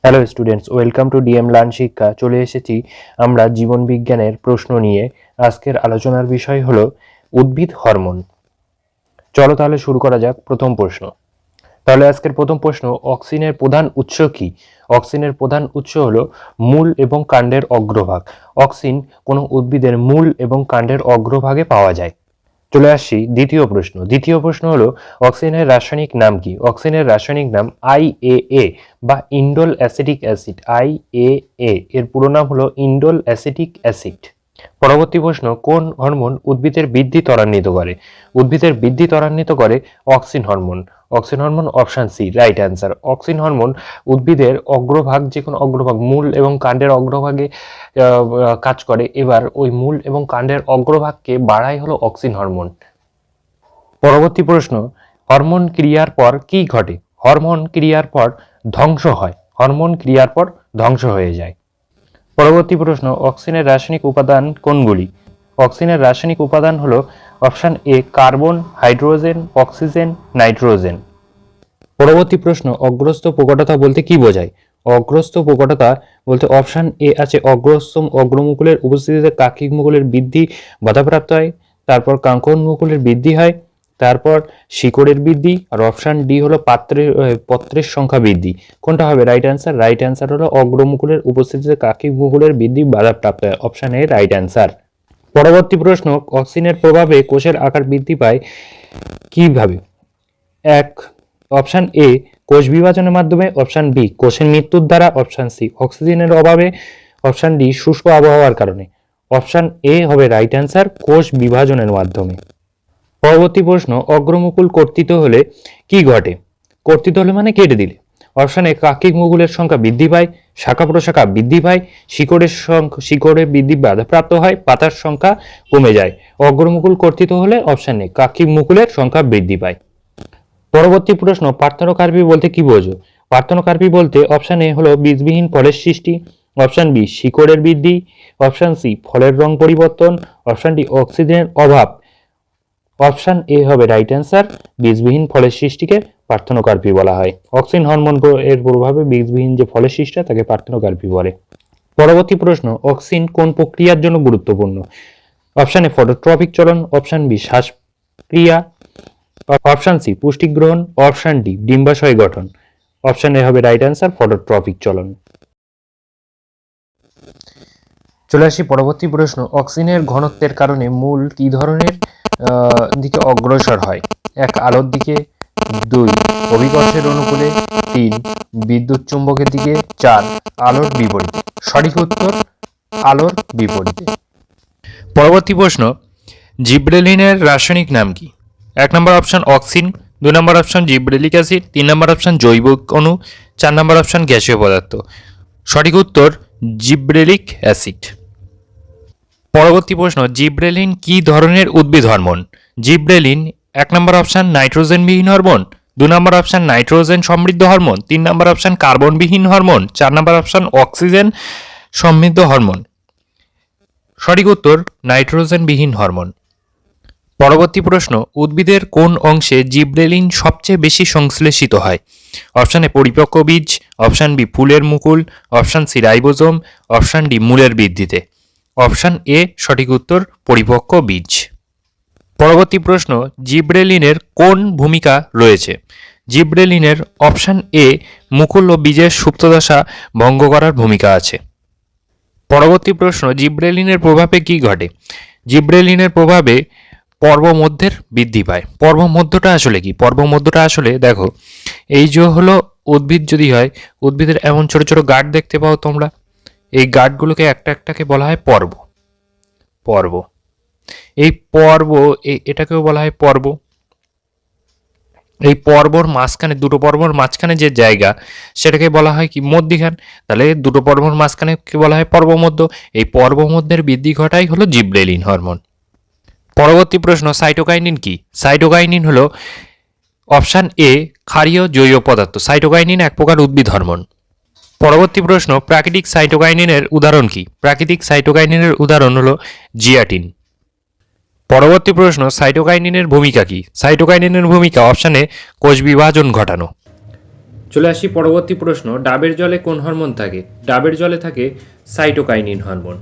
Hello students, welcome to DM learn শিক্ষা। চলে এসেছি আমরা জীবন বিজ্ঞানের প্রশ্ন নিয়ে। আজকের আলোচনার বিষয় হলো উদ্ভিদ হরমোন। চলো তাহলে শুরু করা যাক প্রথম প্রশ্ন। তাহলে আজকের প্রথম প্রশ্ন, অক্সিনের প্রধান উৎস কি? অক্সিনের প্রধান উৎস হলো মূল এবং কাণ্ডের অগ্রভাগ। অক্সিন কোনো উদ্ভিদের মূল এবং কাণ্ডের অগ্রভাগে পাওয়া যায়। চলে আসছি দ্বিতীয় প্রশ্ন। দ্বিতীয় প্রশ্ন হলো অক্সিনের রাসায়নিক নাম কি? অক্সিনের রাসায়নিক নাম IAA বা ইন্ডোল অ্যাসিটিক অ্যাসিড। IAA এর পুরো নাম হলো ইন্ডোল অ্যাসিটিক অ্যাসিড। পরবর্তী প্রশ্ন, কোন হরমোন উদ্ভিদের বৃদ্ধি ত্বরান্বিত করে? উদ্ভিদের বৃদ্ধি ত্বরান্বিত করে auxin hormone. Auxin hormone option C right answer. Auxin hormone উদ্ভিদের অগ্রভাগ, যে কোনো অগ্রভাগ, মূল এবং কাণ্ডের অগ্রভাগে কাজ করে। এবার ওই মূল এবং কাণ্ডের অগ্রভাগকে বাড়ায় হলো অক্সিন হরমোন। পরবর্তী প্রশ্ন, হরমোন ক্রিয়ার পর কি ঘটে? হরমোন ক্রিয়ার পর ধ্বংস হয়। হরমোন ক্রিয়ার পর ধ্বংস হয়ে যায়। পরবর্তী প্রশ্ন, অক্সিনের রাসায়নিক উপাদান কোনগুলি? অক্সিনের রাসায়নিক উপাদান হলো option A carbon, hydrogen, oxygen, nitrogen. পরবর্তী প্রশ্ন, অগ্রস্থ প্রকটতা বলতে কি বোঝায়? অগ্রস্থ প্রকটতা বলতে অপশন এ আছে অগ্রস্তম অগ্রমুকুলের উপস্থিতিতে কাক্ষিক মুকুলের বৃদ্ধি বাধাপ্রাপ্ত হয়, তারপর কাঙ্কন মুকুলের বৃদ্ধি হয়, তারপর শিকড়ের বৃদ্ধি, আর অপশন ডি হলো পত্রের সংখ্যা বৃদ্ধি। কোনটা হবে রাইট অ্যান্সার? রাইট অ্যান্সার হলো অগ্রমুকুলের উপস্থিতিতে কাক্ষিক মুকুলের বৃদ্ধি বাধাপ্রাপ্ত হয়। Option A right answer. পরবর্তী প্রশ্ন, অক্সিনের প্রভাবে কোষের আকার বৃদ্ধি পায় কিভাবে? এক, অপশন এ কোষ বিভাজনের মাধ্যমে, অপশন বি কোষের মৃত্যুর দ্বারা, অপশন সি অক্সিজেনের অভাবে, অপশন ডি শুষ্ক আবহাওয়ার কারণে। অপশন এ হবে রাইট অ্যান্সার, কোষ বিভাজনের মাধ্যমে। পরবর্তী প্রশ্ন, অগ্রমুকুল কর্তিত হলে কি ঘটে? কর্তিত হলে মানে কেটে দিলে। অপশন এ কাক্ষিক মুকুলের সংখ্যা বৃদ্ধি পায়, শাখা প্রশাখা বৃদ্ধি পায়, শিকড়ের বৃদ্ধি বাধাপ্রাপ্ত হয়, পাতার সংখ্যা কমে যায়। অগ্রমুকুল কর্তিত হলে অপশন এ কাক্ষিক মুকুলের সংখ্যা বৃদ্ধি পায়। পরবর্তী প্রশ্ন, পার্থেনোকার্পি বলতে কি বোঝো? পার্থেনোকার্পি বলতে অপশন এ হলো বীজবিহীন ফলের সৃষ্টি, অপশন বি শিকড়ের বৃদ্ধি, অপশন সি ফলের রং পরিবর্তন, অপশন ডি অক্সিজেনের অভাব। অপশন এ হবে রাইট অ্যান্সার, বীজবিহীন ফলের সৃষ্টিকে পার্থেনোকার্পি বলা হয়। অক্সিন হরমোন এর প্রভাবে বীজবিহীন যে ফলের সৃষ্টি হয় তাকে পার্থেনোকার্পি বলে। পরবর্তী প্রশ্ন, অক্সিন কোন প্রক্রিয়ার জন্য গুরুত্বপূর্ণ? অপশন এ ফটোট্রপিক চলন, অপশন বি শ্বাসক্রিয়া, অপশন সি পুষ্টি গ্রহণ, অপশন ডি ডিম্বাশয় গঠন। অপশন এ হবে রাইট অ্যান্সার, ফটোট্রপিক চলন। চলে আসি পরবর্তী প্রশ্ন, অক্সিনের ঘনত্বের কারণে মূল কি ধরনের দিকে অগ্রসর হয়? এক, আলোর দিকে, দুই অভিকর্ষের অনুকূলে, তিন বিদ্যুৎ চুম্বকের দিকে, চার আলোর বিপরীতে। সঠিক উত্তর আলোর বিপরীতে। পরবর্তী প্রশ্ন, জিব্রেলিনের রাসায়নিক নাম কি? এক নম্বর অপশন অক্সিন, দুই নম্বর অপশন জিব্রেলিক অ্যাসিড, তিন নম্বর অপশন জৈব অণু, চার নম্বর অপশন গ্যাসীয় পদার্থ। সঠিক উত্তর জিব্রেলিক অ্যাসিড। পরবর্তী প্রশ্ন, জিব্রেলিন কি ধরনের উদ্ভিদ হরমোন? জিব্রেলিন এক নম্বর অপশন নাইট্রোজেনবিহীন হরমোন, দুই নম্বর অপশন নাইট্রোজেন সমৃদ্ধ হরমোন, তিন নম্বর অপশন কার্বনবিহীন হরমোন, চার নম্বর অপশন অক্সিজেন সমৃদ্ধ হরমোন। সঠিক উত্তর নাইট্রোজেনবিহীন হরমোন। পরবর্তী প্রশ্ন, উদ্ভিদের কোন অংশে জিব্রেলিন সবচেয়ে বেশি সংশ্লেষিত হয়? অপশন এ পরিপক্ক বীজ, অপশন বি ফুলের মুকুল, option C ribosome, option D মূলের বৃদ্ধিতে। অপশন এ সঠিক উত্তর পরিপক্ক বীজ। পরবর্তী প্রশ্ন, জিব্রেলিনের কোন ভূমিকা রয়েছে? জিব্রেলিনের অপশন এ মুকুল ও বীজের সুপ্তদশা ভঙ্গ করার ভূমিকা আছে। পরবর্তী প্রশ্ন, জিব্রেলিনের প্রভাবে কি ঘটে? জিব্রেলিনের প্রভাবে পর্বমধ্যের বৃদ্ধি পায়। পর্বমধ্যটা আসলে কি? পর্বমধ্যটা আসলে দেখো, এই যে হলো উদ্ভিদ যদি হয়, উদ্ভিদের এমন ছোট ছোট গাঁট দেখতে পাও তোমরা, এই গাঁটগুলোকে একটা একটাকে বলা হয় পর্ব। পর্ব, এই পর্ব, এটাকেও বলা হয় পর্ব। এই পর্বর মাঝখানে, দুটো পর্বর মাঝখানে যে জায়গা, সেটাকে বলা হয় কি? মধ্যিখান। তাহলে দুটো পর্বর মাঝখানে কি বলা হয়? পর্বমধ্য। এই পর্বমধ্যের বৃদ্ধি ঘটাই হলো জিব্রেলিন হরমোন। পরবর্তী প্রশ্ন, সাইটোকাইনিন কি? সাইটোকাইনিন হলো অপশন এ ক্ষারীয় জৈব পদার্থ। সাইটোকাইনিন এক প্রকার উদ্ভিদ হরমোন। পরবর্তী প্রশ্ন, প্রাকৃতিক সাইটোকাইনিনের উদাহরণ কি? প্রাকৃতিক সাইটোকাইনিনের উদাহরণ হলো জিয়াটিন। পরবর্তী প্রশ্ন, সাইটোকাইনিনের ভূমিকা কি? সাইটোকাইনিনের ভূমিকা অপশন এ কোষ বিভাজন ঘটানো। চলে আসি পরবর্তী প্রশ্ন, ডাবের জলে কোন হরমোন থাকে? ডাবের জলে থাকে সাইটোকাইনিন হরমোন।